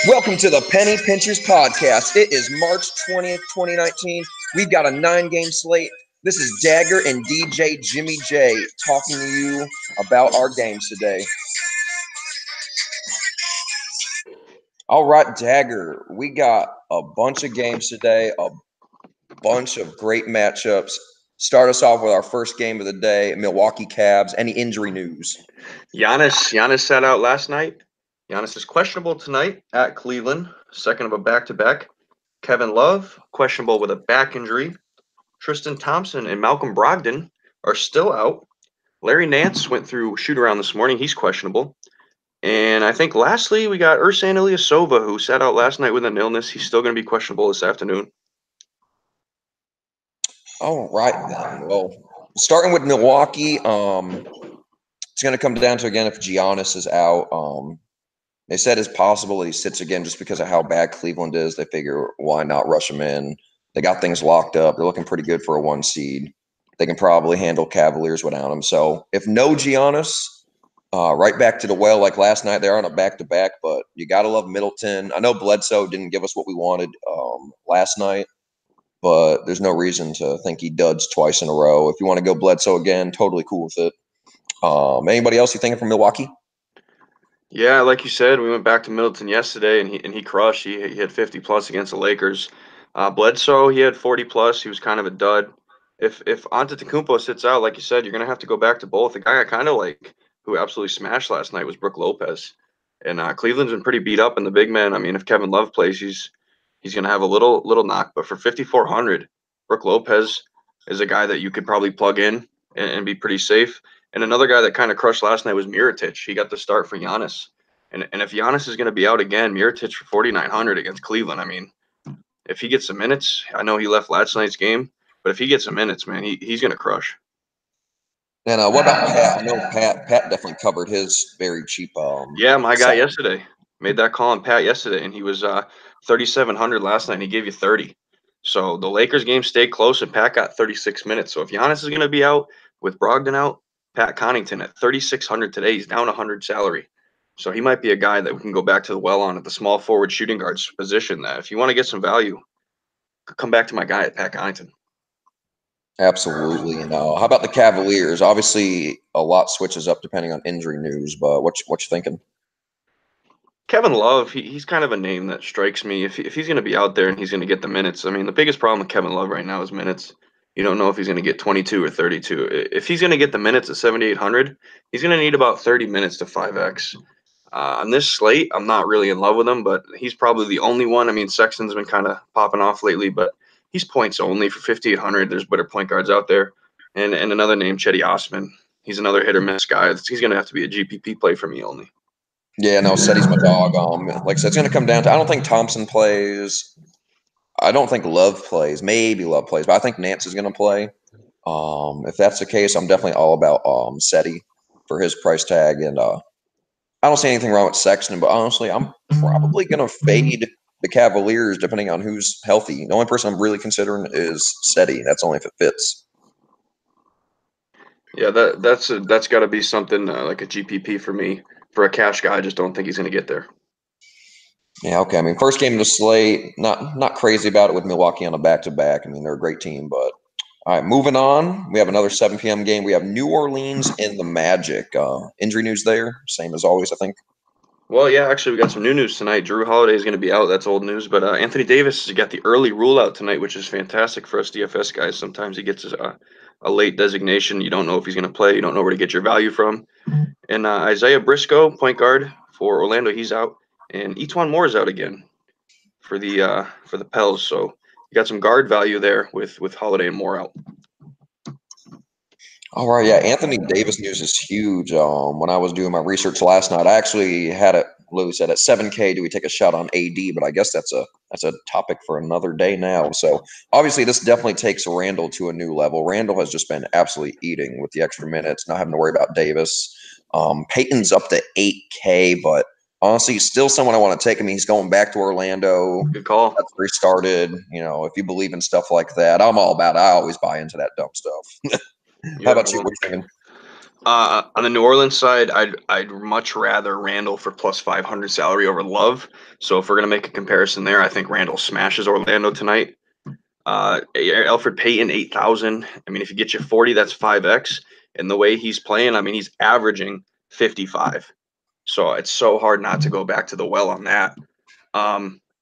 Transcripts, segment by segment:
Welcome to the Penny Pinchers Podcast. It is March 20th, 2019. We've got a 9-game slate. This is Dagger and DJ Jimmy J talking to you about our games today. All right, Dagger, we got a bunch of games today, a bunch of great matchups. Start us off with our first game of the day, Milwaukee Cavs. Any injury news? Giannis sat out last night. Giannis is questionable tonight at Cleveland, second of a back-to-back. Kevin Love, questionable with a back injury. Tristan Thompson and Malcolm Brogdon are still out. Larry Nance went through shoot-around this morning. He's questionable. And I think lastly, we got Ersan Ilyasova, who sat out last night with an illness. He's still going to be questionable this afternoon. All right, then. Well, starting with Milwaukee, it's going to come down to, again, if Giannis is out. They said it's possible that he sits again just because of how bad Cleveland is. They figure, why not rush him in? They got things locked up. They're looking pretty good for a 1 seed. They can probably handle Cavaliers without him. So if no Giannis, right back to the well like last night. They're on a back-to-back, but you got to love Middleton. I know Bledsoe didn't give us what we wanted last night, but there's no reason to think he duds twice in a row. If you want to go Bledsoe again, totally cool with it. Anybody else you thinking from Milwaukee? Yeah, like you said, we went back to Middleton yesterday, and he crushed. He had 50-plus against the Lakers. Bledsoe, he had 40-plus. He was kind of a dud. If Antetokounmpo sits out, like you said, you're going to have to go back to both. The guy I kind of like, who absolutely smashed last night, was Brook Lopez. And Cleveland's been pretty beat up in the big man. I mean, if Kevin Love plays, he's going to have a little knock. But for 5,400, Brook Lopez is a guy that you could probably plug in and be pretty safe. And another guy that kind of crushed last night was Mirotic. He got the start for Giannis. And if Giannis is going to be out again, Mirotic for 4,900 against Cleveland. I mean, if he gets some minutes, I know he left last night's game, but if he gets some minutes, man, he's going to crush. And what about Pat? I know Pat definitely covered his very cheap. Yeah, my guy yesterday made that call on Pat yesterday, and he was 3,700 last night, and he gave you 30. So the Lakers game stayed close, and Pat got 36 minutes. So if Giannis is going to be out with Brogdon out, Pat Connaughton at 3,600 today, he's down 100 salary. So he might be a guy that we can go back to the well on at the small forward shooting guards position. That if you want to get some value, come back to my guy at Pat Connaughton. Absolutely. And how about the Cavaliers? Obviously, a lot switches up depending on injury news, but what you thinking? Kevin Love, he's kind of a name that strikes me. If he's going to be out there and he's going to get the minutes, I mean, the biggest problem with Kevin Love right now is minutes. You don't know if he's going to get 22 or 32. If he's going to get the minutes at 7,800, he's going to need about 30 minutes to 5x. On this slate, I'm not really in love with him, but he's probably the only one. I mean, Sexton's been kind of popping off lately, but he's points only for 5,800. There's better point guards out there. And another name, Cedi Osman. He's another hit-or-miss guy. He's going to have to be a GPP play for me only. Yeah, no, Cedi's my dog. Like I said, it's going to come down to, I don't think Thompson plays. I don't think Love plays. Maybe Love plays, but I think Nance is going to play. If that's the case, I'm definitely all about Cedi for his price tag. And I don't see anything wrong with Sexton, but honestly, I'm probably going to fade the Cavaliers depending on who's healthy. The only person I'm really considering is Cedi. That's only if it fits. Yeah, that's got to be something like a GPP for me. For a cash guy, I just don't think he's going to get there. Yeah, okay. I mean, first game of the slate, not crazy about it with Milwaukee on a back-to-back. I mean, they're a great team, but all right, moving on. We have another 7 p.m. game. We have New Orleans and the Magic. Injury news there, same as always, I think. Well, yeah, actually, we got some new news tonight. Drew Holiday is going to be out. That's old news. But Anthony Davis has got the early rule out tonight, which is fantastic for us DFS guys. Sometimes he gets a late designation. You don't know if he's going to play. You don't know where to get your value from. And Isaiah Briscoe, point guard for Orlando, he's out. And Etuan Moore is out again for the Pels. So you got some guard value there with Holiday and Moore out. All right, yeah, Anthony Davis news is huge. When I was doing my research last night, I actually had it. Lou said at 7K, do we take a shot on AD? But I guess that's a topic for another day now. So obviously, this definitely takes Randall to a new level. Randall has just been absolutely eating with the extra minutes, not having to worry about Davis. Peyton's up to 8K, but honestly, still someone I want to take. I mean, he's going back to Orlando. Good call. That's where he started. You know, if you believe in stuff like that, I'm all about it. I always buy into that dumb stuff. How about you? What are you thinking? On the New Orleans side, I'd much rather Randall for plus 500 salary over Love. So if we're gonna make a comparison there, I think Randall smashes Orlando tonight. Alfred Payton 8,000. I mean, if you get you 40, that's 5x. And the way he's playing, I mean, he's averaging 55. So it's so hard not to go back to the well on that.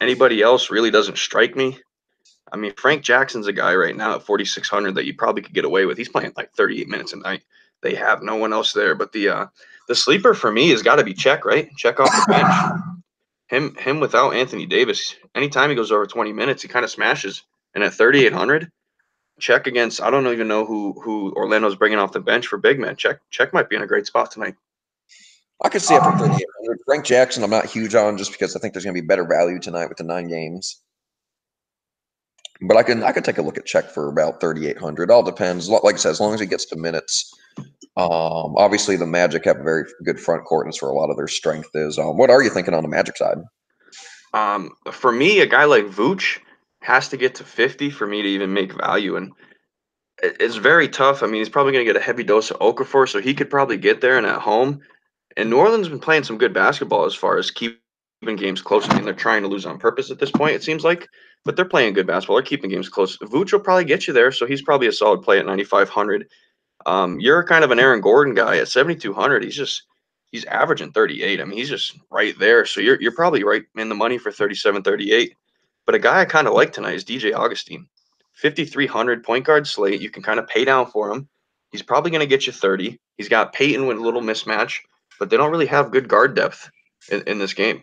Anybody else really doesn't strike me. I mean, Frank Jackson's a guy right now at 4,600 that you probably could get away with. He's playing like 38 minutes a night. They have no one else there. But the sleeper for me has got to be Check, right? Check off the bench. Him without Anthony Davis. Anytime he goes over 20 minutes, he kind of smashes. And at 3,800, Check against I don't even know who Orlando's bringing off the bench for big man. Check might be in a great spot tonight. I could see it for 3,800. Frank Jackson, I'm not huge on just because I think there's going to be better value tonight with the 9 games. But I could take a look at Check for about 3,800. All depends. Like I said, as long as he gets to minutes. Obviously, the Magic have a very good front court, and that's where a lot of their strength is. What are you thinking on the Magic side? For me, a guy like Vooch has to get to 50 for me to even make value, and it's very tough. I mean, he's probably going to get a heavy dose of Okafor, so he could probably get there and at home. And New Orleans has been playing some good basketball as far as keeping games close. I mean, they're trying to lose on purpose at this point, it seems like, but they're playing good basketball. They're keeping games close. Vooch will probably get you there, so he's probably a solid play at 9,500. You're kind of an Aaron Gordon guy at 7,200. He's averaging 38. I mean, he's just right there. So you're probably right in the money for 37, 38. But a guy I kind of like tonight is DJ Augustine. 5,300 point guard slate. You can kind of pay down for him. He's probably going to get you 30. He's got Peyton with a little mismatch, but they don't really have good guard depth in this game.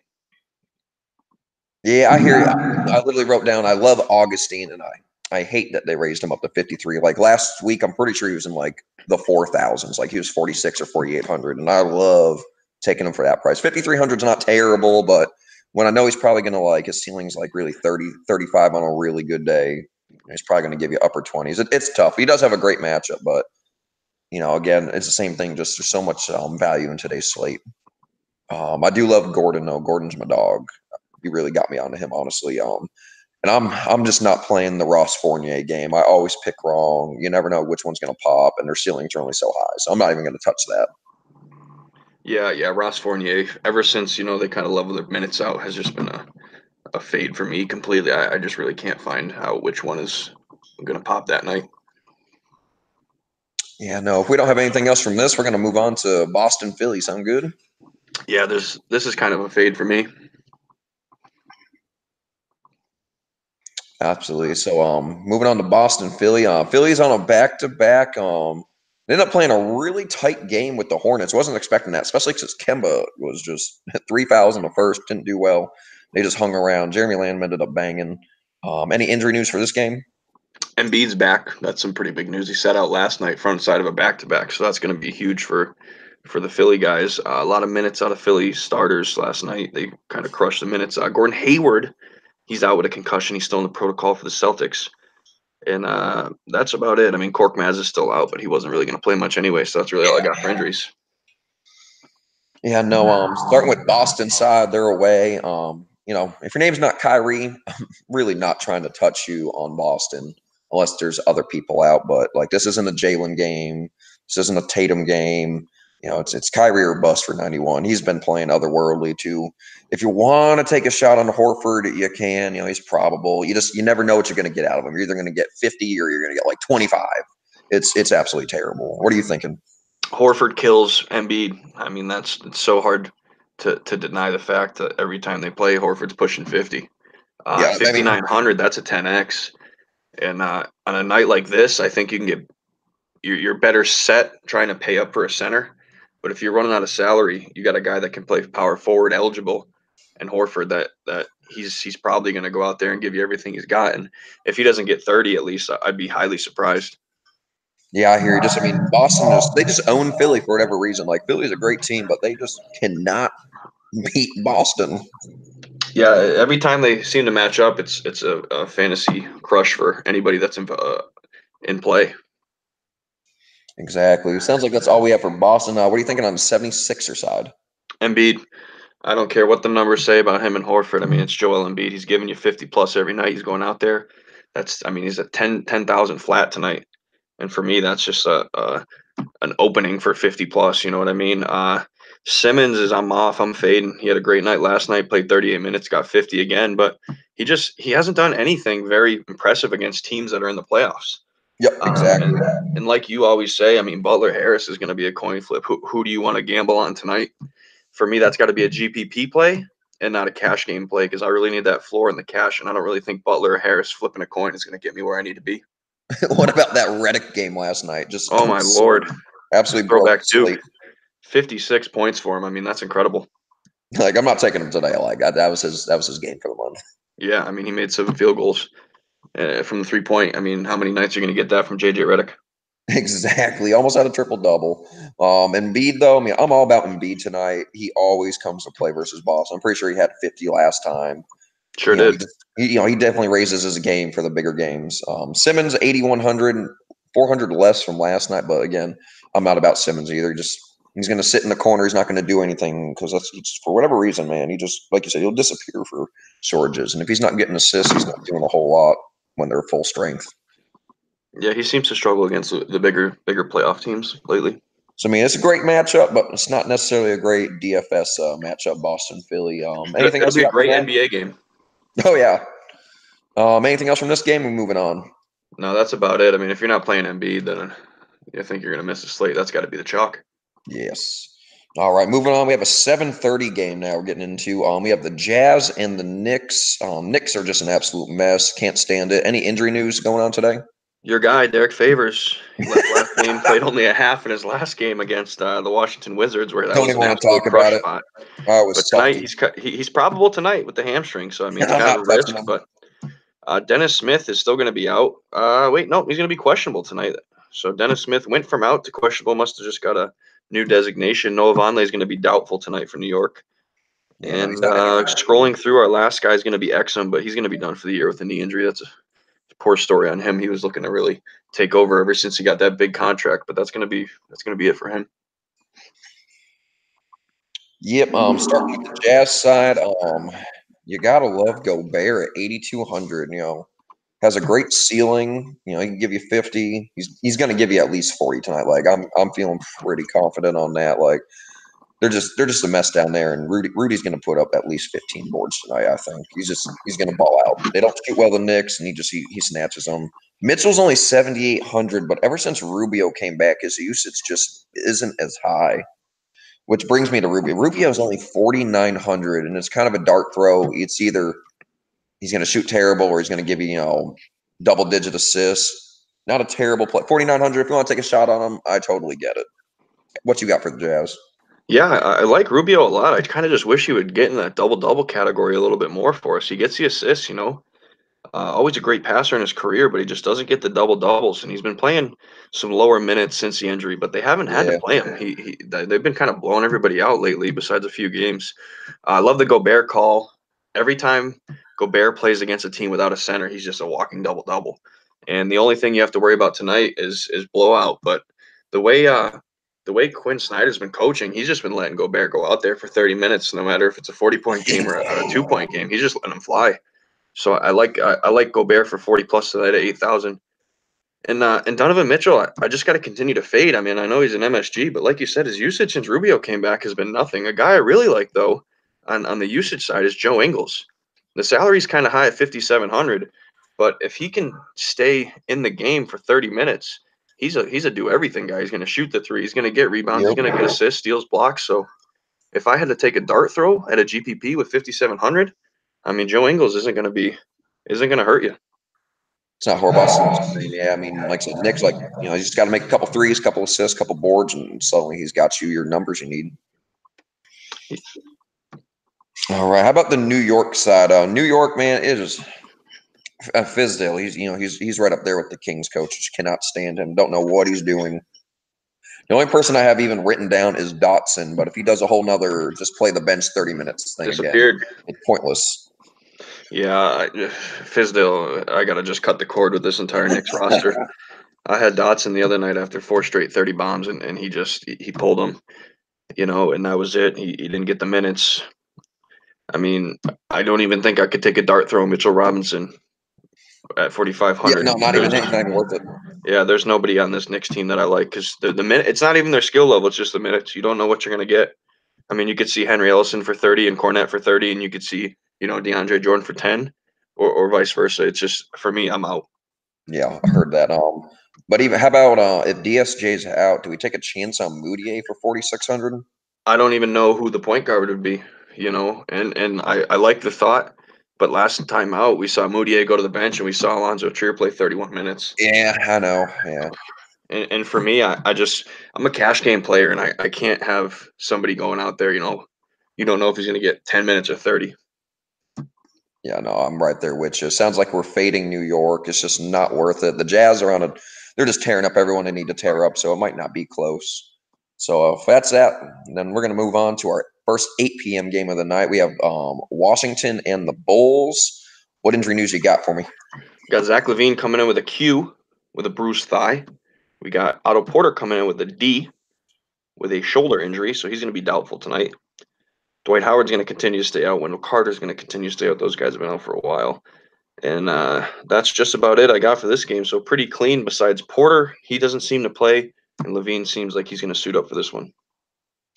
Yeah, I hear you. I literally wrote down I love Augustine, and I hate that they raised him up to 53. Like last week, I'm pretty sure he was in like the 4,000s. Like he was 46 or 4,800, and I love taking him for that price. 5,300 is not terrible, but when I know he's probably going to like his ceiling's like really 30, 35 on a really good day, he's probably going to give you upper 20s. It's tough. He does have a great matchup, but again, it's the same thing. Just there's so much value in today's slate. I do love Gordon though. Gordon's my dog. He really got me onto him, honestly. And I'm just not playing the Ross Fournier game. I always pick wrong. You never know which one's going to pop, and their ceilings are only so high. So I'm not even going to touch that. Yeah, Ross Fournier. Ever since they kind of level their minutes out, has just been a fade for me completely. I just really can't find out which one is going to pop that night. Yeah, no. If we don't have anything else from this, we're going to move on to Boston Philly. Sound good? Yeah, this is kind of a fade for me. Absolutely. So moving on to Boston Philly. Philly's on a back-to-back. They ended up playing a really tight game with the Hornets. Wasn't expecting that, especially because Kemba was just 3,000 the first, didn't do well. They just hung around. Jeremy Lamb ended up banging. Any injury news for this game? Embiid's back. That's some pretty big news. He sat out last night, front side of a back-to-back, so that's going to be huge for the Philly guys. A lot of minutes out of Philly starters last night. They kind of crushed the minutes. Gordon Hayward, he's out with a concussion. He's still in the protocol for the Celtics. And that's about it. I mean, Korkmaz is still out, but he wasn't really going to play much anyway, so that's really all I got for injuries. Yeah, no. Starting with Boston side, they're away. If your name's not Kyrie, I'm really not trying to touch you on Boston unless there's other people out. But like, this isn't a Jalen game. This isn't a Tatum game. It's Kyrie or bust for 91. He's been playing otherworldly too. If you want to take a shot on Horford, you can. He's probable. You never know what you're going to get out of him. You're either going to get 50 or you're going to get like 25. It's absolutely terrible. What are you thinking? Horford kills Embiid. I mean, it's so hard to deny the fact that every time they play, Horford's pushing 50. Yeah, 5,900, that's a 10x. And on a night like this, I think you can get you're better set trying to pay up for a center. But if you're running out of salary, you got a guy that can play power forward eligible, and Horford that he's probably going to go out there and give you everything he's got. And if he doesn't get 30, at least I'd be highly surprised. Yeah, I hear you. Boston they just own Philly for whatever reason. Like Philly's a great team, but they just cannot beat Boston. Yeah, every time they seem to match up, it's a fantasy crush for anybody that's in play. Exactly. Sounds like that's all we have for Boston. What are you thinking on the 76er side? Embiid, I don't care what the numbers say about him and Horford. I mean, it's Joel Embiid. He's giving you 50 plus every night. He's going out there. He's at 10,000 flat tonight. And for me, that's just an opening for 50 plus. You know what I mean? Simmons is I'm off. I'm fading. He had a great night last night. Played 38 minutes, got 50 again, but he hasn't done anything very impressive against teams that are in the playoffs. Yep, exactly. And like you always say, I mean, Butler Harris is going to be a coin flip. Who do you want to gamble on tonight? For me, that's got to be a GPP play and not a cash game play because I really need that floor in the cash, and I don't really think Butler or Harris flipping a coin is going to get me where I need to be. What about that Redick game last night? Just Oh my lord, absolutely throwback broke too. sleep. 56 points for him. I mean, that's incredible. Like I'm not taking him today. Like that was his game for the month. Yeah, I mean, he made 7 field goals from the 3-point. I mean, how many nights are you going to get that from JJ Redick? Exactly. Almost had a triple double. Embiid though, I mean, I'm all about Embiid tonight. He always comes to play versus Boston. I'm pretty sure he had 50 last time. Sure did. He definitely raises his game for the bigger games. Simmons 8,100, 400 less from last night, but again, I'm not about Simmons either. He's going to sit in the corner. He's not going to do anything because that's for whatever reason, man. He just, like you said, he'll disappear for shortages, and if he's not getting assists, he's not doing a whole lot when they're full strength. Yeah, he seems to struggle against the bigger playoff teams lately. So I mean, it's a great matchup, but it's not necessarily a great DFS matchup. Boston Philly. Anything It'll else be you a got from great that? NBA game. Oh yeah. Anything else from this game? We're moving on. No, that's about it. I mean, if you're not playing Embiid, then I think you're going to miss the slate. That's got to be the chalk. Yes. All right, moving on. We have a 7:30 game now. We're getting into. We have the Jazz and the Knicks. Knicks are just an absolute mess. Can't stand it. Any injury news going on today? Your guy, Derek Favors, he left last game, played only a half in his last game against the Washington Wizards, where that Don't was even an want to absolute talk about crush it. spot. I was But tonight salty. he's probable tonight with the hamstring, so I mean it's I'm kind of not a touching risk. him. But Dennis Smith is still going to be out. Wait, no, he's going to be questionable tonight. So Dennis Smith went from out to questionable. Must have just got a new designation. Noah Vonleh is going to be doubtful tonight for New York. Yeah, no, he's And not anywhere. scrolling through, our last guy is going to be Exum, but he's going to be done for the year with a knee injury. That's a poor story on him. He was looking to really take over ever since he got that big contract, but that's going to be it for him. Yep. Starting with the Jazz side, you gotta love Gobert at 8,200. Has a great ceiling. He can give you 50. He's going to give you at least 40 tonight. Like I'm feeling pretty confident on that. Like they're just a mess down there, and Rudy's going to put up at least 15 boards tonight. I think he's going to ball out. They don't shoot well the Knicks, and he snatches them. Mitchell's only 7,800, but ever since Rubio came back, his usage just isn't as high. Which brings me to Rubio. Rubio is only 4,900, and it's kind of a dart throw. It's either he's going to shoot terrible or he's going to give you, double-digit assists. Not a terrible play. 4,900, if you want to take a shot on him, I totally get it. What you got for the Jazz? Yeah, I like Rubio a lot. I kind of just wish he would get in that double-double category a little bit more for us. He gets the assists, always a great passer in his career, but he just doesn't get the double-doubles. And he's been playing some lower minutes since the injury, but they haven't had to Yeah. play him. They've been kind of blowing everybody out lately besides a few games. I love the Gobert call. Every time Gobert plays against a team without a center, he's just a walking double-double. And the only thing you have to worry about tonight is blowout. But the way Quinn Snyder's been coaching, he's just been letting Gobert go out there for 30 minutes, no matter if it's a 40-point game or a 2-point game. He's just letting him fly. So I like Gobert for 40 plus tonight at 8,000. And Donovan Mitchell, I just got to continue to fade. I mean, I know he's an MSG, but like you said, his usage since Rubio came back has been nothing. A guy I really like though, on the usage side is Joe Ingles. The salary's kind of high at 5,700, but if he can stay in the game for 30 minutes, he's a do everything guy. He's going to shoot the three. He's going to get rebounds. He's Yep. going to get assists, steals, blocks. So if I had to take a dart throw at a GPP with 5,700, I mean, Joe Ingles isn't going to hurt you. It's not horrible. Yeah, I mean, like I said, Nick's like, he's just got to make a couple threes, couple assists, couple boards, and suddenly he's got you your numbers you need. All right. How about the New York side? New York, man, it is Fizdale. He's right up there with the Kings coach. Just cannot stand him. Don't know what he's doing. The only person I have even written down is Dotson, but if he does a whole nother just play the bench 30 minutes thing Disappeared. again, it's pointless. Yeah, Fizdale, I got to just cut the cord with this entire Knicks roster. I had Dotson the other night after 4 straight 30 bombs, and he pulled them, and that was it. He didn't get the minutes. I mean, I don't even think I could take a dart throw Mitchell Robinson at 4,500. Yeah, no, not even worth it. Yeah, there's nobody on this Knicks team that I like because the minute it's not even their skill level; it's just the minutes. You don't know what you're gonna get. I mean, you could see Henry Ellison for 30 and Cornette for 30, and you could see DeAndre Jordan for 10, or vice versa. It's just for me, I'm out. Yeah, I heard that. But even how about if DSJ's out, do we take a chance on Moutier for 4,600? I don't even know who the point guard would be, and I like the thought, but last time out we saw Moutier go to the bench and we saw Alonzo Trier play 31 minutes. Yeah, I know. Yeah. And for me, I'm a cash game player and I can't have somebody going out there, you don't know if he's gonna get 10 minutes or 30. Yeah, no, I'm right there with you. Sounds like we're fading New York. It's just not worth it. The Jazz are they're just tearing up everyone they need to tear up, so it might not be close. So if that's that, then we're going to move on to our first 8 p.m. game of the night. We have Washington and the Bulls. What injury news you got for me? We got Zach LaVine coming in with a Q with a bruised thigh. We got Otto Porter coming in with a D with a shoulder injury, so he's going to be doubtful tonight. Dwight Howard's going to continue to stay out. Wendell Carter's going to continue to stay out. Those guys have been out for a while. And that's just about it I got for this game. So pretty clean besides Porter. He doesn't seem to play. And LaVine seems like he's going to suit up for this one.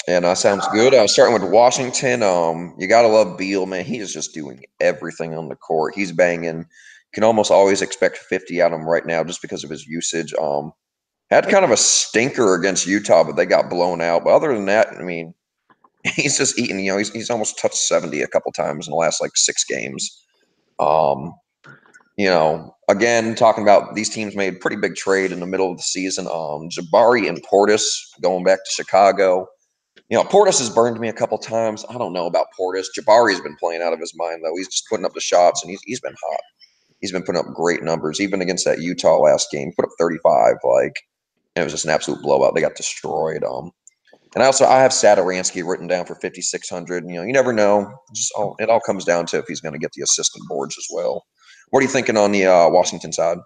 And sounds good. Starting with Washington, you got to love Beal, man. He is just doing everything on the court. He's banging. Can almost always expect 50 out of him right now just because of his usage. Had kind of a stinker against Utah, but they got blown out. But other than that, I mean, he's just eating. He's almost touched 70 a couple times in the last like 6 games. Again, talking about these teams made pretty big trade in the middle of the season. Jabari and Portis going back to Chicago. Portis has burned me a couple times. I don't know about Portis. Jabari's been playing out of his mind though. He's just putting up the shots, and he's been hot. He's been putting up great numbers, even against that Utah last game. Put up 35. It was just an absolute blowout. They got destroyed. And I have Satoransky written down for 5,600. You never know. It all comes down to if he's going to get the assistant boards as well. What are you thinking on the Washington side?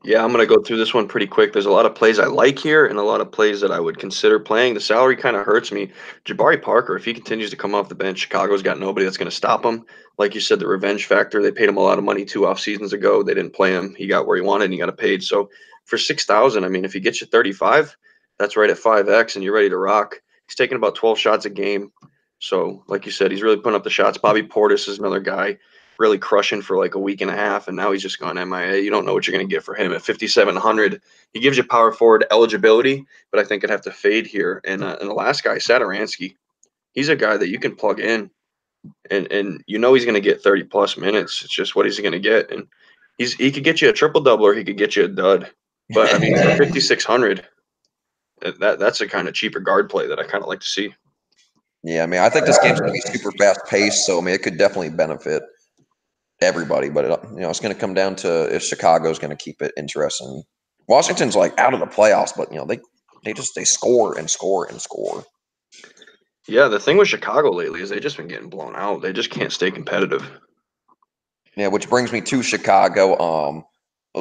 Yeah, I'm going to go through this one pretty quick. There's a lot of plays I like here and a lot of plays that I would consider playing. The salary kind of hurts me. Jabari Parker, if he continues to come off the bench, Chicago's got nobody that's going to stop him. Like you said, the revenge factor, they paid him a lot of money 2 off seasons ago. They didn't play him. He got where he wanted and he got it paid. So for 6,000, I mean, if he gets you 35, that's right at 5X and you're ready to rock. He's taking about 12 shots a game. So like you said, he's really putting up the shots. Bobby Portis is another guy really crushing for like a week and a half, and now he's just gone MIA. You don't know what you're going to get for him at 5,700. He gives you power forward eligibility, but I think I'd have to fade here. And the last guy, Satoransky, he's a guy that you can plug in, and he's going to get 30 plus minutes. It's just what he's going to get, and he could get you a triple double or he could get you a dud. But I mean, for 5,600, that's a kind of cheaper guard play that I kind of like to see. Yeah, I mean, I think this game's going to be super fast paced, so I mean, it could definitely benefit everybody, but it's going to come down to if Chicago's going to keep it interesting. Washington's like out of the playoffs, but they score and score and score. Yeah, the thing with Chicago lately is they've just been getting blown out. They just can't stay competitive. Yeah, which brings me to Chicago.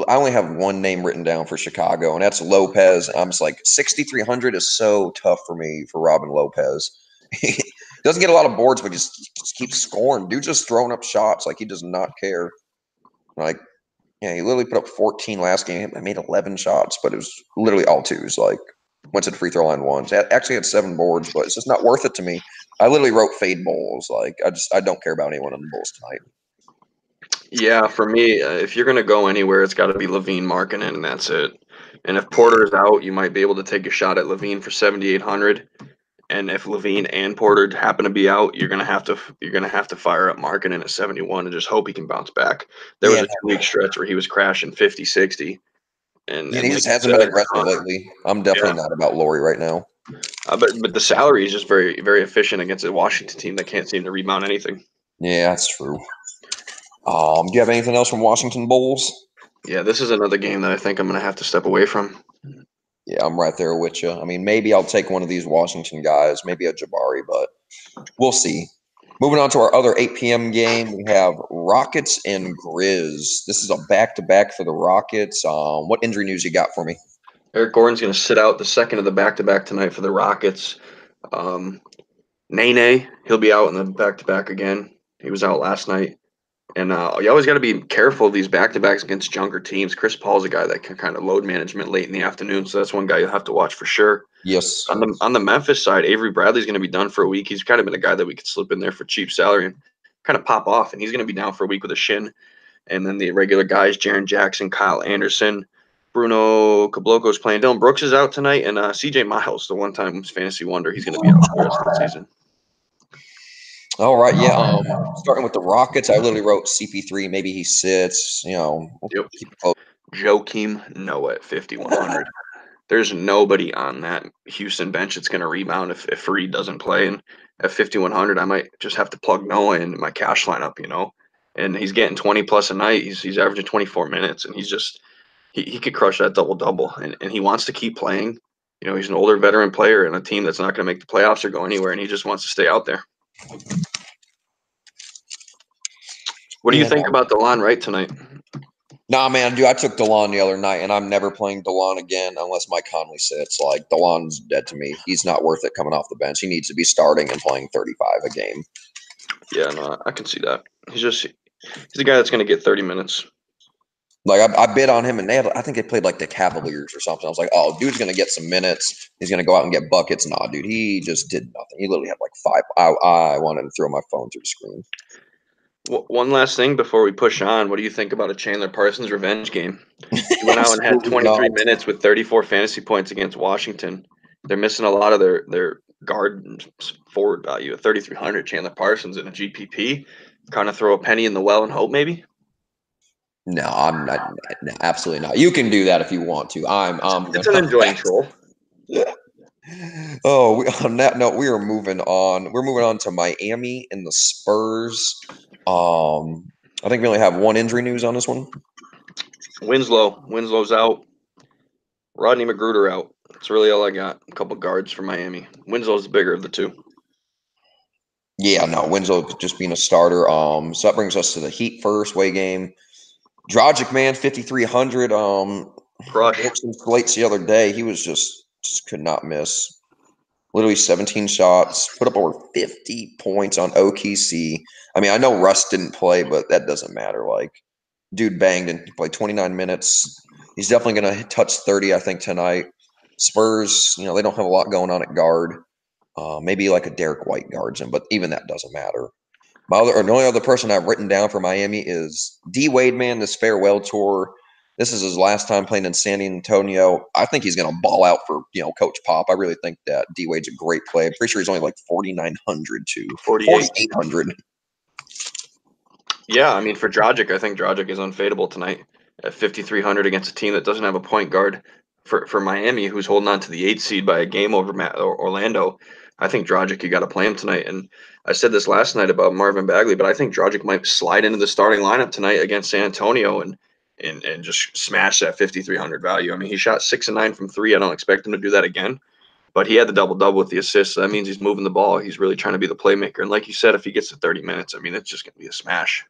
I only have one name written down for Chicago, and that's Lopez. I'm just like 6,300 is so tough for me for Robin Lopez. He doesn't get a lot of boards, but just keeps scoring. Dude just throwing up shots like he does not care. He literally put up 14 last game. I made 11 shots, but it was literally all twos. Went to the free throw line once. Actually had 7 boards, but it's just not worth it to me. I literally wrote fade Bulls. I don't care about anyone on the Bulls tonight. Yeah, for me, if you're going to go anywhere, it's got to be LaVine Markkanen, and that's it. And if Porter is out, you might be able to take a shot at LaVine for 7,800. And if LaVine and Porter happen to be out, you're gonna have to fire up Markkanen at 71 and just hope he can bounce back. There was a 2-week stretch where he was crashing 50, 60. And he just hasn't been aggressive lately. I'm definitely not about Laurie right now. But the salary is just very, very efficient against a Washington team that can't seem to rebound anything. Yeah, that's true. Do you have anything else from Washington Bulls? Yeah, this is another game that I think I'm going to have to step away from. Yeah, I'm right there with you. I mean, maybe I'll take one of these Washington guys, maybe a Jabari, but we'll see. Moving on to our other 8 p.m. game, we have Rockets and Grizz. This is a back-to-back for the Rockets. What injury news you got for me? Eric Gordon's going to sit out the second of the back-to-back tonight for the Rockets. Nene, he'll be out in the back-to-back again. He was out last night. And you always got to be careful of these back-to-backs against younger teams. Chris Paul's a guy that can kind of load management late in the afternoon, so that's one guy you'll have to watch for sure. Yes. On the Memphis side, Avery Bradley's going to be done for a week. He's kind of been a guy that we could slip in there for cheap salary and kind of pop off, and he's going to be down for a week with a shin. And then the regular guys, Jaren Jackson, Kyle Anderson, Bruno Caboclo's playing. Dylan Brooks is out tonight, and C.J. Miles, the one-time fantasy wonder, he's going to be out for the rest of the season. All right, yeah. Starting with the Rockets, I literally wrote CP3. Maybe he sits. We'll Yep. keep it close. Joakim Noah at 5,100. There's nobody on that Houston bench that's going to rebound if Reed doesn't play. And at 5,100, I might just have to plug Noah into my cash lineup, And he's getting 20 plus a night. He's averaging 24 minutes, and he's just he could crush that double-double. And he wants to keep playing. He's an older veteran player in a team that's not going to make the playoffs or go anywhere, and he just wants to stay out there. What do you think about DeLon Wright tonight? Nah, man, dude, I took DeLon the other night, and I'm never playing DeLon again unless Mike Conley sits. Like, DeLon's dead to me. He's not worth it coming off the bench. He needs to be starting and playing 35 a game. Yeah, no, I can see that. He's a guy that's going to get 30 minutes. Like, I bid on him, and I think they played like the Cavaliers or something. I was like, oh, dude's going to get some minutes. He's going to go out and get buckets. Nah, dude, he just did nothing. He literally had like 5. I wanted to throw my phone through the screen. One last thing before we push on. What do you think about a Chandler Parsons revenge game? He went out and had 23 minutes with 34 fantasy points against Washington. They're missing a lot of their guard forward value at 3,300. Chandler Parsons in a GPP. Kind of throw a penny in the well and hope maybe. No, I'm not. No, absolutely not. You can do that if you want to. It's an enjoying troll. Oh, on that note, we are moving on. We're moving on to Miami and the Spurs. I think we only have one injury news on this one. Winslow's out. Rodney McGruder out. That's really all I got. A couple guards for Miami. Winslow's the bigger of the two. Yeah, no, Winslow just being a starter. So that brings us to the Heat first way game. Dragic, man, 5,300. Crush. Some slates the other day. He was just could not miss. Literally 17 shots, put up over 50 points on OKC. I mean, I know Russ didn't play, but that doesn't matter. Like, dude banged and played 29 minutes. He's definitely going to touch 30, I think, tonight. Spurs, they don't have a lot going on at guard. Maybe like a Derek White guards him, but even that doesn't matter. The only other person I've written down for Miami is D Wade, man, this farewell tour. This is his last time playing in San Antonio. I think he's going to ball out for, Coach Pop. I really think that D Wade's a great play. I'm pretty sure he's only like 4,900 to 4,800. Yeah, I mean, for Dragic, I think Dragic is unfadable tonight at 5,300 against a team that doesn't have a point guard. For Miami, who's holding on to the 8th seed by a game over Orlando, I think Dragic, you got to play him tonight. And I said this last night about Marvin Bagley, but I think Dragic might slide into the starting lineup tonight against San Antonio and just smash that 5,300 value. I mean, he shot 6 and 9 from 3. I don't expect him to do that again, but he had the double-double with the assist, so that means he's moving the ball. He's really trying to be the playmaker. And like you said, if he gets to 30 minutes, I mean, it's just going to be a smash.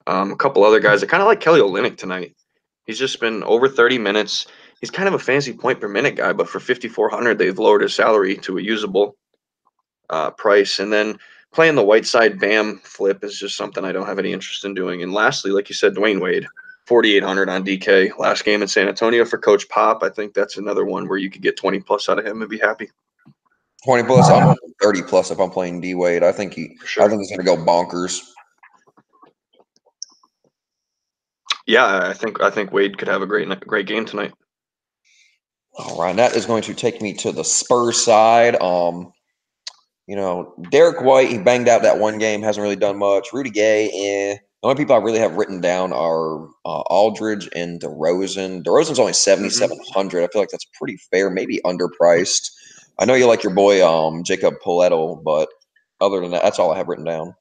A couple other guys, I kind of like Kelly Olynyk tonight. He's just been over 30 minutes. He's kind of a fantasy point per minute guy, but for 5,400, they've lowered his salary to a usable price. And then playing the Whiteside Bam flip is just something I don't have any interest in doing. And lastly, like you said, Dwayne Wade, 4,800 on DK. Last game in San Antonio for Coach Pop. I think that's another one where you could get 20 plus out of him and be happy. 20 plus. I'm 30 plus if I'm playing D Wade. I think he's going to go bonkers. Yeah, I think Wade could have a great game tonight. All right, that is going to take me to the Spurs side. Derek White, he banged out that one game, hasn't really done much. Rudy Gay, The only people I really have written down are Aldridge and DeRozan. DeRozan's only 7,700. I feel like that's pretty fair, maybe underpriced. I know you like your boy Jacob Poeltl, but other than that, that's all I have written down.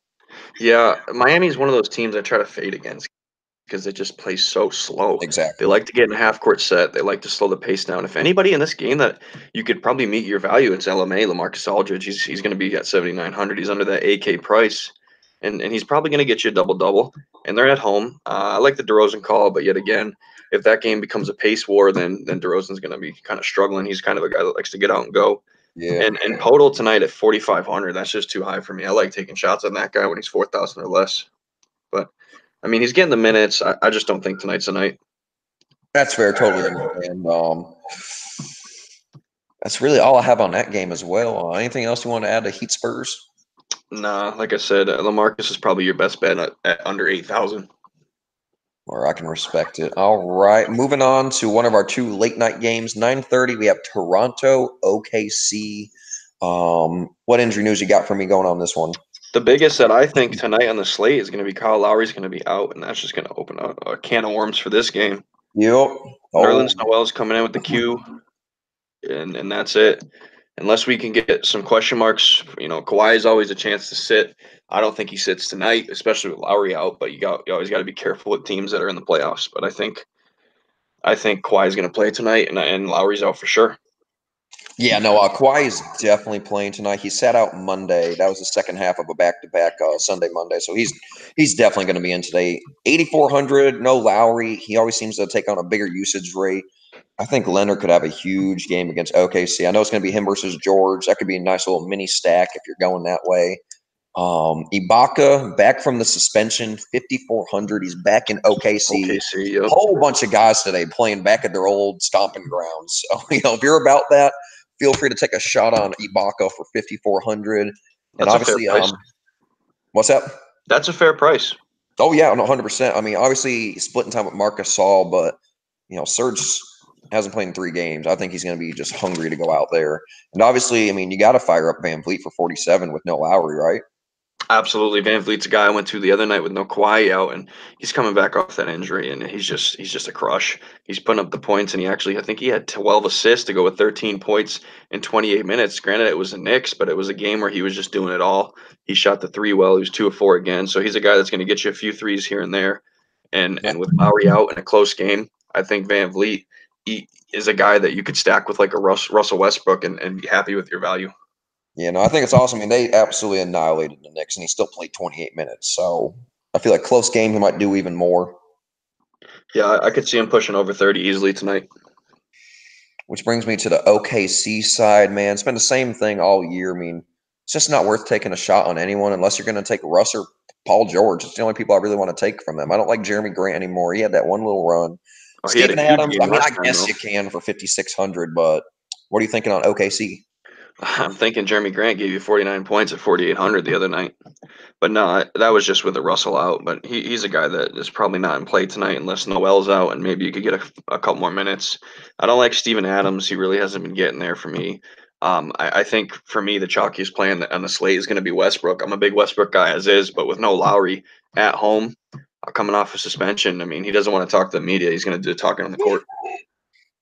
Yeah, Miami's one of those teams I try to fade against because they just play so slow. Exactly. They like to get in a half-court set. They like to slow the pace down. If anybody in this game that you could probably meet your value, it's LMA, LaMarcus Aldridge. He's going to be at 7,900. He's under that AK price, and he's probably going to get you a double-double. And they're at home. I like the DeRozan call, but yet again, if that game becomes a pace war, then DeRozan's going to be kind of struggling. He's kind of a guy that likes to get out and go. Yeah. And Podol tonight at 4,500, that's just too high for me. I like taking shots on that guy when he's 4,000 or less. But I mean, he's getting the minutes. I just don't think tonight's the night. That's fair, totally understand. That's really all I have on that game as well. Anything else you want to add to Heat Spurs? Nah, like I said, LaMarcus is probably your best bet at under 8,000. Or I can respect it. All right, moving on to one of our two late night games. 9:30, we have Toronto OKC. What injury news you got for me going on this one? The biggest that I think tonight on the slate is going to be Kyle Lowry's going to be out, and that's just going to open up a can of worms for this game. Yep. Nerlens Oh, Noel's coming in with the Q, and that's it. Unless we can get some question marks, Kawhi is always a chance to sit. I don't think he sits tonight, especially with Lowry out. But you always got to be careful with teams that are in the playoffs. But I think Kawhi is going to play tonight, and Lowry's out for sure. yeah, no, Kawhi is definitely playing tonight. He sat out Monday. That was the second half of a back-to-back Sunday, Monday. So he's definitely going to be in today. 8,400, no Lowry. He always seems to take on a bigger usage rate. I think Leonard could have a huge game against OKC. I know it's going to be him versus George. That could be a nice little mini stack if you're going that way. Ibaka back from the suspension, 5,400. He's back in OKC. OKC, yep. Whole bunch of guys today playing back at their old stomping grounds. So if you're about that, feel free to take a shot on Ibaka for 5,400. And That's obviously, a fair price. What's that? That's a fair price. Oh yeah, no, 100%. I mean, obviously splitting time with Marcus Saul, but Serge hasn't played in 3 games. I think he's going to be just hungry to go out there. And obviously, I mean, you got to fire up Van Vliet for 47 with no Lowry, right? Absolutely. Van Vliet's a guy I went to the other night with no Kawhi out, and he's coming back off that injury, and he's just a crush. He's putting up the points, and I think he had 12 assists to go with 13 points in 28 minutes. Granted, it was the Knicks, but it was a game where he was just doing it all. He shot the three well. He was 2 of 4 again, so he's a guy that's going to get you a few threes here and there. And with Lowry out in a close game, I think Van Vliet is a guy that you could stack with like a Russell Westbrook and be happy with your value. Yeah, no, I think it's awesome. I mean, they absolutely annihilated the Knicks, and he still played 28 minutes. So I feel like close game, he might do even more. Yeah, I could see him pushing over 30 easily tonight. Which brings me to the OKC side, man. It's been the same thing all year. I mean, it's just not worth taking a shot on anyone unless you're going to take Russ or Paul George. It's the only people I really want to take from them. I don't like Jeremy Grant anymore. He had that one little run. Oh, he had a Steven huge Adams, game I mean, last I time, guess though. you can for 5,600, but what are you thinking on OKC? I'm thinking Jeremy Grant gave you 49 points at 4,800 the other night. But no, that was just with the Russell out. But he's a guy that is probably not in play tonight unless Noel's out, and maybe you could get a couple more minutes. I don't like Steven Adams. He really hasn't been getting there for me. I think for me, the chalkiest play on the slate is going to be Westbrook. I'm a big Westbrook guy as is, but with no Lowry at home, coming off a suspension, I mean, he doesn't want to talk to the media. He's going to do talking on the court.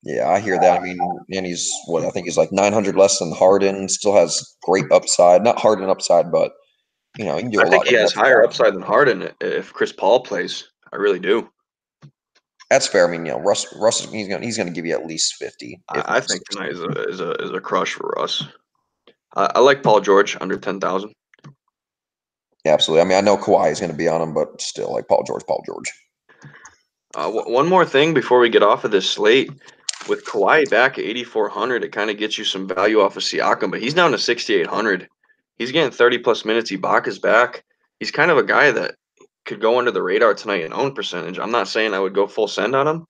Yeah, I hear that. I mean, and he's what I think he's like 900 less than Harden. Still has great upside. Not Harden upside, but you can do I a think lot he with has what you higher got. upside than Harden if Chris Paul plays. I really do. That's fair. I mean, Russ, he's gonna give you at least 50, if I not think 60. tonight is a crush for us. I like Paul George under 10,000. Yeah, absolutely. I mean, I know Kawhi is gonna be on him, but still, like Paul George, Paul George. One more thing before we get off of this slate, with Kawhi back at 8,400, it kind of gets you some value off of Siakam, but he's down to 6,800. He's getting 30 plus minutes. Ibaka's back. He's kind of a guy that could go under the radar tonight in own percentage. I'm not saying I would go full send on him,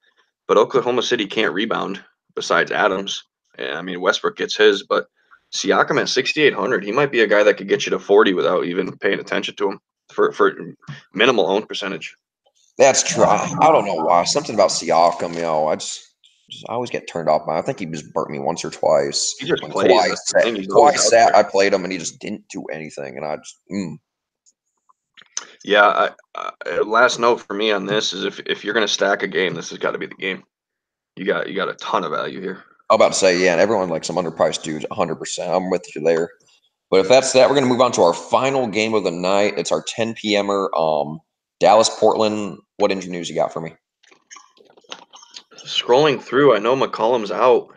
but Oklahoma City can't rebound besides Adams. I mean, Westbrook gets his, but Siakam at 6,800, he might be a guy that could get you to 40 without even paying attention to him for minimal own percentage. That's true. I don't know why. Something about Siakam, I always get turned off by. I think he just burnt me once or twice. He just When plays. Kawhi That's the sat, thing. He's Kawhi always out sat, there. I played him, and he just didn't do anything. And I just, Yeah. Last note for me on this is if you're gonna stack a game, this has got to be the game. You got a ton of value here. I'm about to say, yeah, and everyone like some underpriced dudes, 100%. I'm with you there. But if that's that, we're gonna move on to our final game of the night. It's our 10 p.m.er. Dallas Portland. What injury news you got for me? Scrolling through, I know McCollum's out.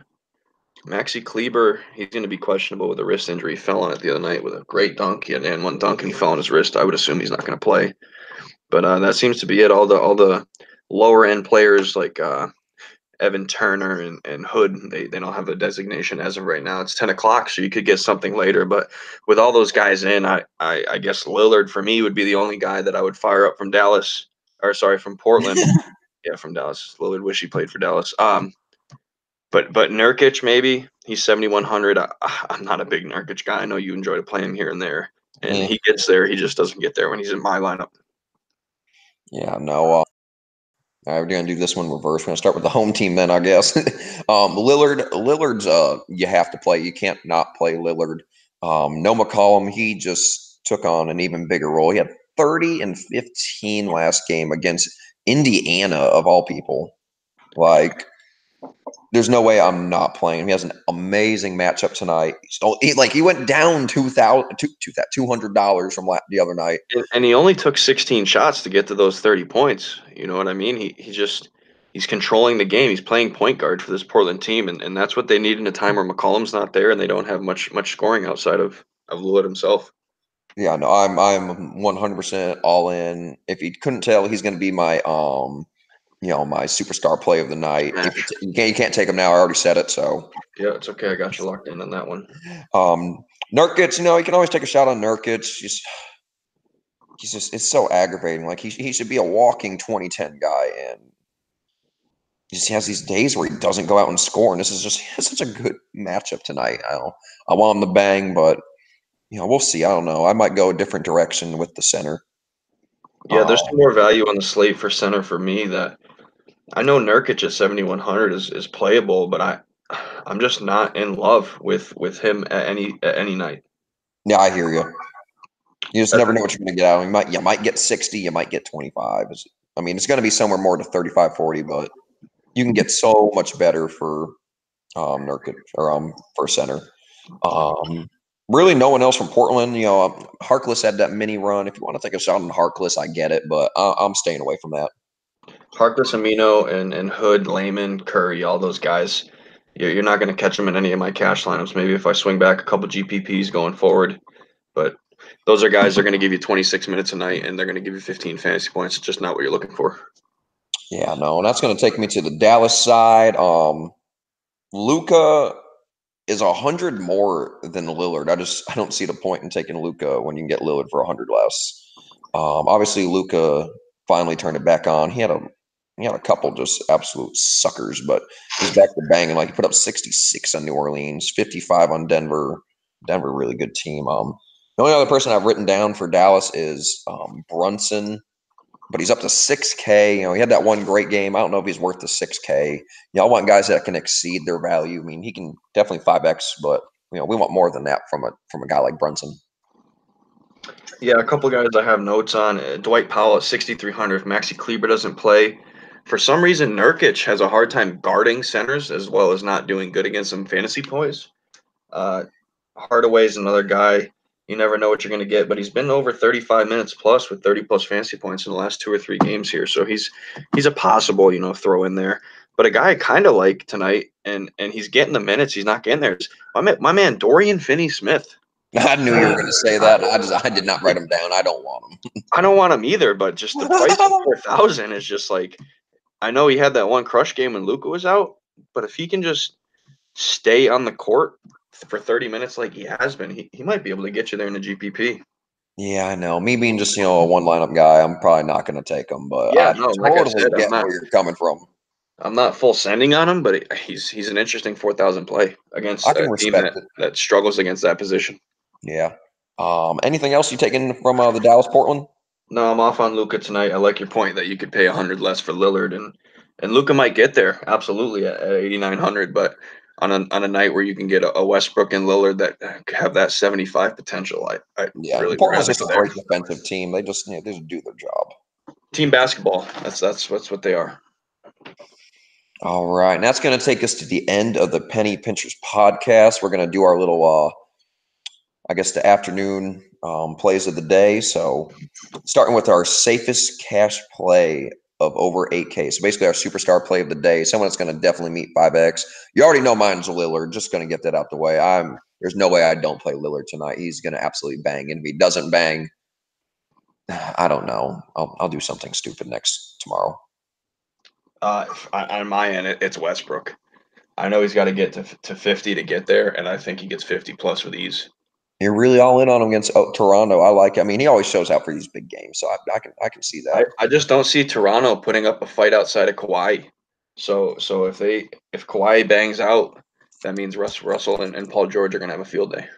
Maxi Kleber, he's going to be questionable with a wrist injury. He fell on it the other night with a great dunk. He had one dunk and he fell on his wrist. I would assume he's not going to play. But that seems to be it. All the lower end players like Evan Turner and Hood, they don't have a designation as of right now. It's 10 o'clock, so you could get something later. But with all those guys in, I guess Lillard for me would be the only guy that I would fire up from Dallas. or sorry, from Portland. Yeah, from Dallas. Lillard wish he played for Dallas. But Nurkic, maybe he's 7,100. I'm not a big Nurkic guy. I know you enjoy to play him here and there, and Mm. he gets there. He just doesn't get there when he's in my lineup. Yeah, no. All right, we're gonna do this one reverse. We're gonna start with the home team then, I guess. Lillard's you have to play. You can't not play Lillard. No McCollum, he just took on an even bigger role. He had 30 and 15 last game against Indiana of all people. Like, there's no way I'm not playing him. He has an amazing matchup tonight. He went down $200 from the other night. And he only took 16 shots to get to those 30 points. You know what I mean? He's controlling the game. He's playing point guard for this Portland team, and that's what they need in a time where McCollum's not there and they don't have much scoring outside of Lillard himself. Yeah, no, I'm 100% all in. If you couldn't tell, he's going to be my my superstar play of the night. If you can't take him now, I already said it. So yeah, it's okay. I got you locked in on that one. Nurkic, you can always take a shot on Nurkic. It's so aggravating. Like he should be a walking 2010 guy, and he just has these days where he doesn't go out and score. And this is just such a good matchup tonight. I want him to bang, but we'll see. I don't know. I might go a different direction with the center. Yeah, there's some more value on the slate for center for me. That I know Nurkic at 7,100 is playable, but I'm just not in love with him at any night. Yeah, I hear you. You just never know what you're going to get out. You might get 60, you might get 25. It's going to be somewhere more to 35, 40, but you can get so much better for Nurkic or for center. Really, no one else from Portland. Harkless had that mini run. If you want to take a shot on Harkless, I get it, but I'm staying away from that. Harkless, Amino, and Hood, Layman, Curry, all those guys. You're not going to catch them in any of my cash lineups. Maybe if I swing back a couple GPPs going forward, but those are guys that are going to give you 26 minutes a night and they're going to give you 15 fantasy points. It's just not what you're looking for. Yeah, no, and that's going to take me to the Dallas side. Luka is 100 more than Lillard. I don't see the point in taking Luka when you can get Lillard for 100 less. Obviously, Luka finally turned it back on. He had a couple just absolute suckers, but he's back to banging. Like, he put up 66 on New Orleans, 55 on Denver. Denver, really good team. The only other person I've written down for Dallas is Brunson, but he's up to 6K. He had that one great game. I don't know if he's worth the 6K. I want guys that can exceed their value. He can definitely 5X, but we want more than that from a guy like Brunson. Yeah, a couple guys I have notes on. Dwight Powell at 6,300. If Maxi Kleber doesn't play, for some reason Nurkic has a hard time guarding centers as well as not doing good against some fantasy points. Hardaway's another guy. You never know what you're going to get, but he's been over 35 minutes plus with 30 plus fantasy points in the last 2 or 3 games here. So he's a possible, throw in there. But a guy I kind of like tonight, and he's getting the minutes. He's not getting there. My man Dorian Finney-Smith. I knew you were going to say that. I did not write him down. I don't want him. I don't want him either, but just the price of 4,000 is just like, I know he had that one crush game when Luka was out, but if he can just stay on the court for 30 minutes like he has been, he might be able to get you there in the GPP. Yeah, I know. Me being just a one lineup guy, I'm probably not going to take him. But Yeah, I no, totally like I said, get where you're coming from. I'm not full sending on him, but he's an interesting 4,000 play against I can a team respect it. that struggles against that position. Yeah. Anything else you taken from the Dallas Portland? No, I'm off on Luka tonight. I like your point that you could pay 100 less for Lillard, and Luka might get there absolutely at 8,900, but on a night where you can get a Westbrook and Lillard that have that 75 potential, I really would Portland's rather just go a there. great defensive team. They just do their job. Team basketball. That's what they are. All right, and that's going to take us to the end of the Penny Pinchers podcast. We're going to do our little, I guess, the afternoon plays of the day. So, starting with our safest cash play of over 8K. So basically, our superstar play of the day. Someone that's going to definitely meet 5X. You already know mine's Lillard. Just going to get that out the way. There's no way I don't play Lillard tonight. He's going to absolutely bang, and if he doesn't bang, I don't know. I'll do something stupid tomorrow. On my end, it's Westbrook. I know he's got to get to 50 to get there, and I think he gets 50 plus with ease. You're really all in on him against Toronto. I like it. I mean, he always shows out for these big games, so I can see that. I just don't see Toronto putting up a fight outside of Kawhi. So if Kawhi bangs out, that means Russell and Paul George are gonna have a field day.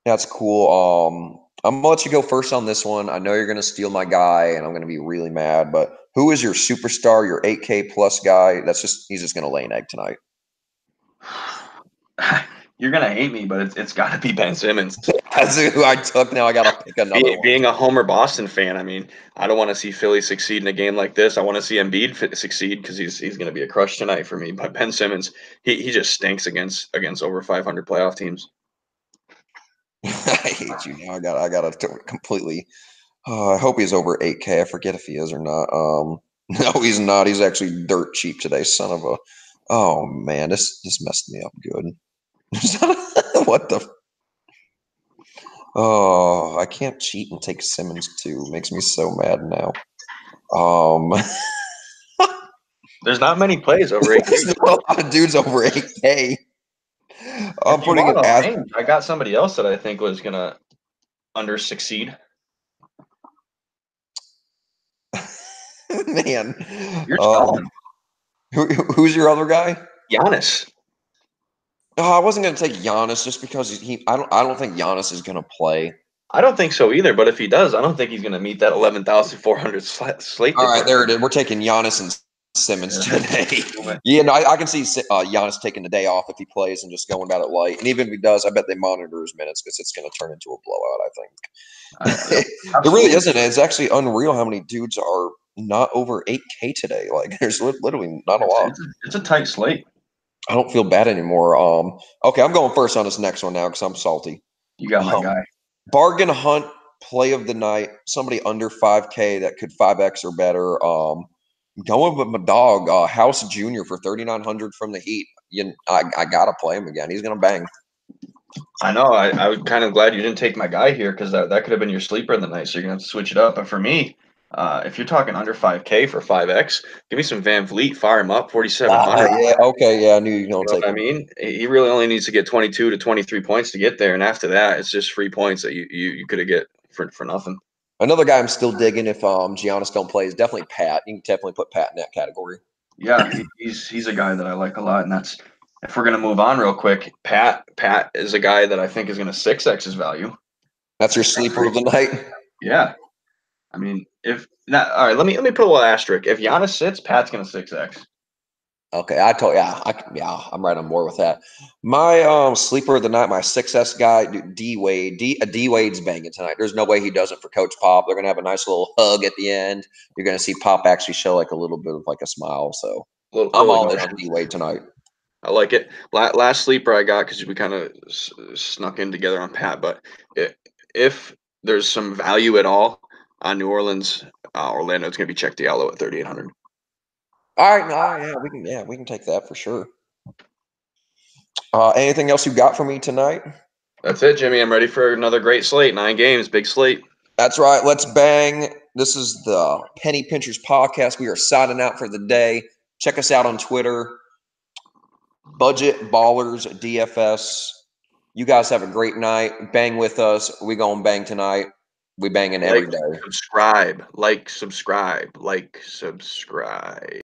That's cool. I'm gonna let you go first on this one. I know you're gonna steal my guy, and I'm gonna be really mad. But who is your superstar, your 8K plus guy? He's just gonna lay an egg tonight. You're gonna hate me, but it's got to be Ben Simmons. That's who I took. Now I gotta pick another one. Being a Homer Boston fan, I mean, I don't want to see Philly succeed in a game like this. I want to see Embiid succeed because he's going to be a crush tonight for me. But Ben Simmons, he just stinks against over 500 playoff teams. I hate you now. I gotta completely. I hope he's over 8K. I forget if he is or not. No, he's not. He's actually dirt cheap today. Son of a. Oh man, this messed me up good. What the? Oh, I can't cheat and take Simmons too. Makes me so mad now. There's not many plays over 8K. There's not a lot of dudes over 8K. I'm putting it as. I got somebody else that I think was gonna under succeed. Man, You're who's your other guy? Giannis. Oh, I wasn't going to take Giannis just because I don't think Giannis is going to play. I don't think so either. But if he does, I don't think he's going to meet that 11,400 slate. All right, there it is. We're taking Giannis and Simmons today. Yeah, no, I can see Giannis taking the day off if he plays and just going about it light. And even if he does, I bet they monitor his minutes because it's going to turn into a blowout. I think it really isn't. It's actually unreal how many dudes are not over 8K today. Like there's literally not a lot. It's a tight slate. I don't feel bad anymore. Okay, I'm going first on this next one now because I'm salty. You got my guy. Bargain hunt play of the night. Somebody under 5K that could 5X or better. Going with my dog, House Jr. for 3,900 from the Heat. I gotta play him again. He's gonna bang. I know. I was kind of glad you didn't take my guy here because that could have been your sleeper in the night. So you're gonna have to switch it up. But for me, if you're talking under 5K for 5X, give me some Van Vliet. Fire him up, 4,700. Yeah, okay, yeah, I knew you don't take. I mean, he really only needs to get 22 to 23 points to get there, and after that, it's just free points that you could get for nothing. Another guy I'm still digging if Giannis don't play is definitely Pat. You can definitely put Pat in that category. Yeah, he's a guy that I like a lot, and that's if we're gonna move on real quick. Pat is a guy that I think is gonna 6X his value. That's your sleeper of the night. Yeah, I mean, if not, all right, let me put a little asterisk. If Giannis sits, Pat's gonna 6X. Okay, I'm right on board with that. My sleeper of the night, my 6S guy, D Wade. D Wade's banging tonight. There's no way he doesn't for Coach Pop. They're gonna have a nice little hug at the end. You're gonna see Pop actually show like a little bit of like a smile. So I'm all in on D Wade tonight. I like it. Last sleeper I got because we kind of snuck in together on Pat, but if there's some value at all on New Orleans, Orlando, it's gonna be Check Diallo at 3,800. All right, we can take that for sure. Anything else you got for me tonight? That's it, Jimmy. I'm ready for another great slate. 9 games, big slate. That's right. Let's bang. This is the Penny Pinchers podcast. We are signing out for the day. Check us out on Twitter. Budget Ballers DFS. You guys have a great night. Bang with us. We gonna bang tonight. We banging every day. Subscribe. Like, subscribe.